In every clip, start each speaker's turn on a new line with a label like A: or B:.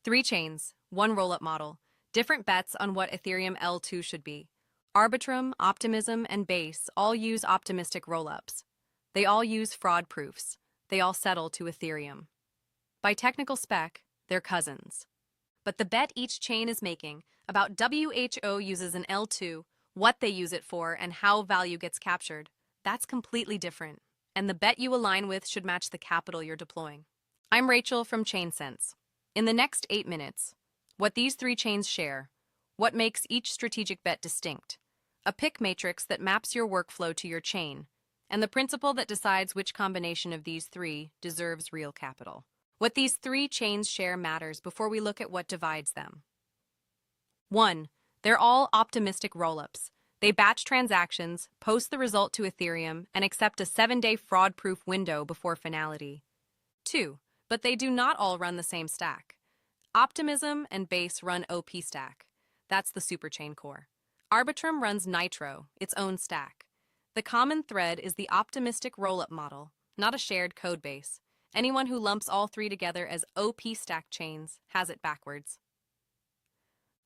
A: 3 chains, 1 rollup model, different bets on what Ethereum L2 should be. Arbitrum, Optimism, and Base all use optimistic rollups. They all use fraud proofs. They all settle to Ethereum. By technical spec, they're cousins. But the bet each chain is making about WHO uses an L2, what they use it for, and how value gets captured, that's completely different. And the bet you align with should match the capital you're deploying. I'm Rachel from ChainSense. In the next 8 minutes, what these 3 chains share, what makes each strategic bet distinct, a pick matrix that maps your workflow to your chain, and the principle that decides which combination of these 3 deserves real capital. What these 3 chains share matters before we look at what divides them. 1. They're all optimistic rollups. They batch transactions, post the result to Ethereum, and accept a 7-day fraud-proof window before finality. 2. But they do not all run the same stack. Optimism and Base run OP stack. That's the Superchain core. Arbitrum runs Nitro, its own stack. The common thread is the optimistic rollup model, not a shared code base. Anyone who lumps all 3 together as OP stack chains has it backwards.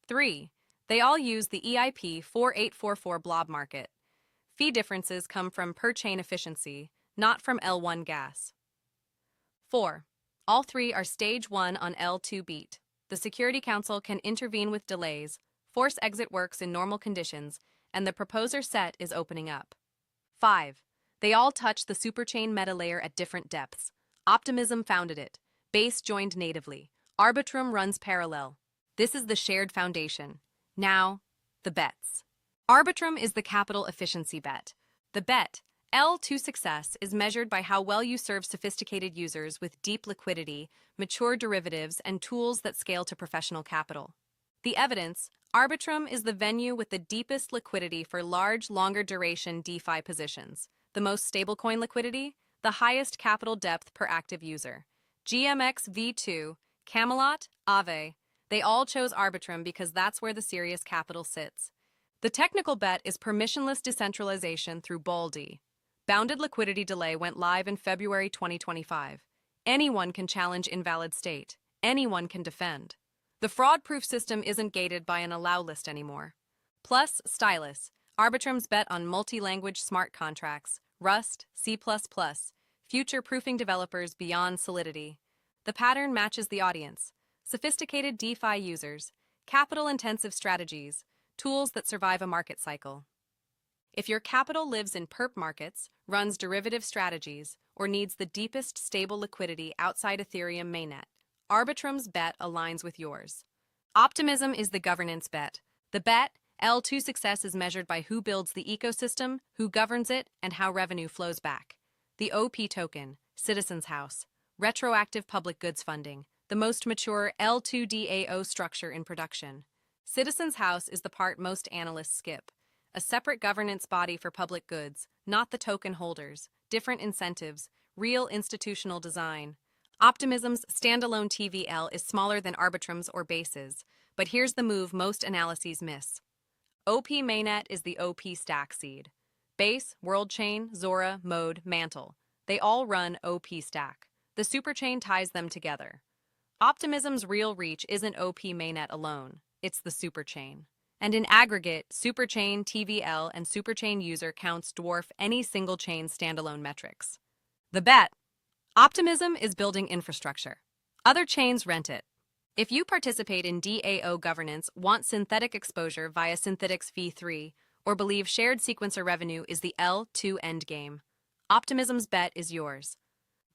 A: 3. They all use the EIP 4844 blob market. Fee differences come from per-chain efficiency, not from L1 gas. 4. All 3 are stage 1 on L2BEAT. The Security Council can intervene with delays, force exit works in normal conditions, and the proposer set is opening up. 5. They all touch the Superchain meta layer at different depths. Optimism founded it. Base joined natively. Arbitrum runs parallel. This is the shared foundation. Now, the bets. Arbitrum is the capital efficiency bet. The bet, L2 success, is measured by how well you serve sophisticated users with deep liquidity, mature derivatives, and tools that scale to professional capital. The evidence, Arbitrum is the venue with the deepest liquidity for large, longer duration DeFi positions. The most stablecoin liquidity, the highest capital depth per active user. GMX V2, Camelot, Aave, they all chose Arbitrum because that's where the serious capital sits. The technical bet is permissionless decentralization through Baldi. Bounded liquidity delay went live in February 2025. Anyone can challenge invalid state. Anyone can defend. The fraud-proof system isn't gated by an allow list anymore. Plus, Stylus, Arbitrum's bet on multi-language smart contracts, Rust, C++, future-proofing developers beyond Solidity. The pattern matches the audience. Sophisticated DeFi users, capital-intensive strategies, tools that survive a market cycle. If your capital lives in perp markets, runs derivative strategies, or needs the deepest stable liquidity outside Ethereum Mainnet, Arbitrum's bet aligns with yours. Optimism is the governance bet. The bet, L2 success, is measured by who builds the ecosystem, who governs it, and how revenue flows back. The OP token, Citizens House, retroactive public goods funding, the most mature L2 DAO structure in production. Citizens House is the part most analysts skip. A separate governance body for public goods, not the token holders, different incentives, real institutional design. Optimism's standalone TVL is smaller than Arbitrum's or Base's, but here's the move most analyses miss. OP Mainnet is the OP stack seed. Base, WorldChain, Zora, Mode, Mantle. They all run OP stack. The Superchain ties them together. Optimism's real reach isn't OP Mainnet alone, it's the Superchain. And in aggregate, Superchain, TVL, and Superchain user counts dwarf any single chain standalone metrics. The bet. Optimism is building infrastructure. Other chains rent it. If you participate in DAO governance, want synthetic exposure via Synthetics V3, or believe shared sequencer revenue is the L2 endgame, Optimism's bet is yours.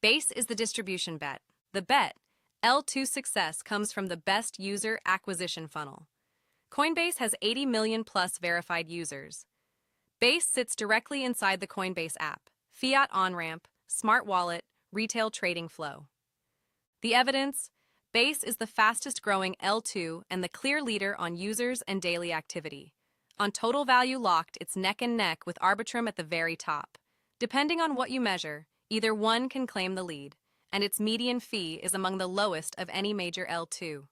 A: Base is the distribution bet. The bet, L2 success, comes from the best user acquisition funnel. Coinbase has 80 million plus verified users. Base sits directly inside the Coinbase app, fiat on-ramp, smart wallet, retail trading flow. The evidence? Base is the fastest growing L2 and the clear leader on users and daily activity. On total value locked, it's neck and neck with Arbitrum at the very top. Depending on what you measure, either one can claim the lead, and its median fee is among the lowest of any major L2.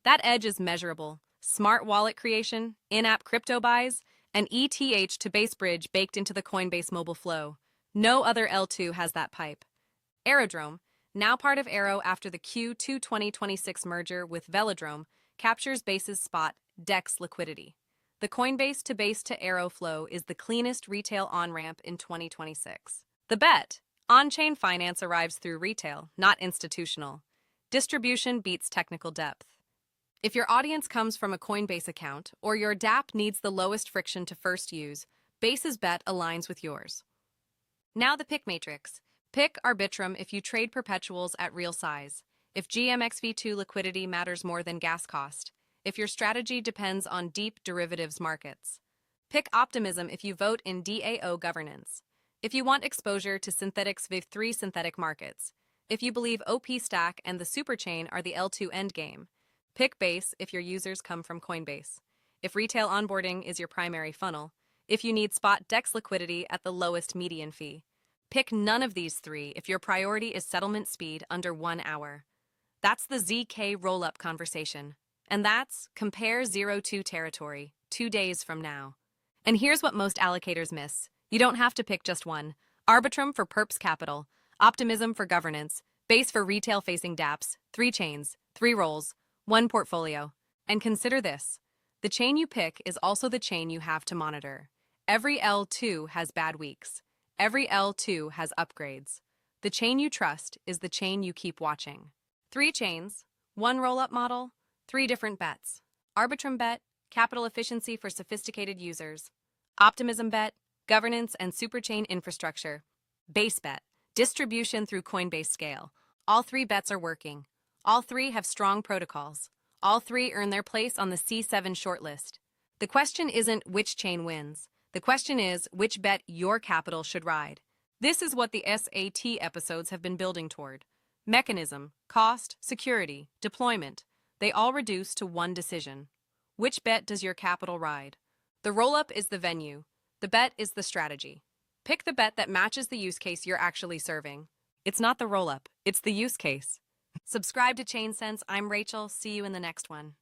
A: That edge is measurable. Smart wallet creation, in-app crypto buys, and ETH to Base bridge baked into the Coinbase mobile flow. No other L2 has that pipe. Aerodrome, now part of Arrow after the Q2 2026 merger with Velodrome, captures Base's spot DEX liquidity. The Coinbase to Base to Arrow flow is the cleanest retail on-ramp in 2026. The bet, on-chain finance arrives through retail, not institutional. Distribution beats technical depth. If your audience comes from a Coinbase account or your dApp needs the lowest friction to first use, Base's bet aligns with yours. Now the pick matrix. Pick Arbitrum if you trade perpetuals at real size. If GMX V2 liquidity matters more than gas cost. If your strategy depends on deep derivatives markets. Pick Optimism if you vote in DAO governance. If you want exposure to Synthetics Viv3 synthetic markets. If you believe OP Stack and the Superchain are the L2 endgame. Pick Base if your users come from Coinbase. If retail onboarding is your primary funnel. If you need spot DEX liquidity at the lowest median fee. Pick none of these three if your priority is settlement speed under 1 hour. That's the ZK rollup conversation. And that's compare 0-2 territory, 2 days from now. And here's what most allocators miss. You don't have to pick just one. Arbitrum for perps capital, Optimism for governance, Base for retail-facing dApps, 3 chains, 3 roles, 1 portfolio. And consider this. The chain you pick is also the chain you have to monitor. Every L2 has bad weeks. Every L2 has upgrades. The chain you trust is the chain you keep watching. 3 chains, 1 rollup model, 3 different bets. Arbitrum bet, capital efficiency for sophisticated users. Optimism bet, governance and superchain infrastructure. Base bet, distribution through Coinbase scale. All 3 bets are working. All 3 have strong protocols. All 3 earn their place on the C7 shortlist. The question isn't which chain wins. The question is which bet your capital should ride. This is what the SAT episodes have been building toward. Mechanism, cost, security, deployment. They all reduce to one decision. Which bet does your capital ride? The rollup is the venue. The bet is the strategy. Pick the bet that matches the use case you're actually serving. It's not the rollup, it's the use case. Subscribe to ChainSense. I'm Rachel. See you in the next one.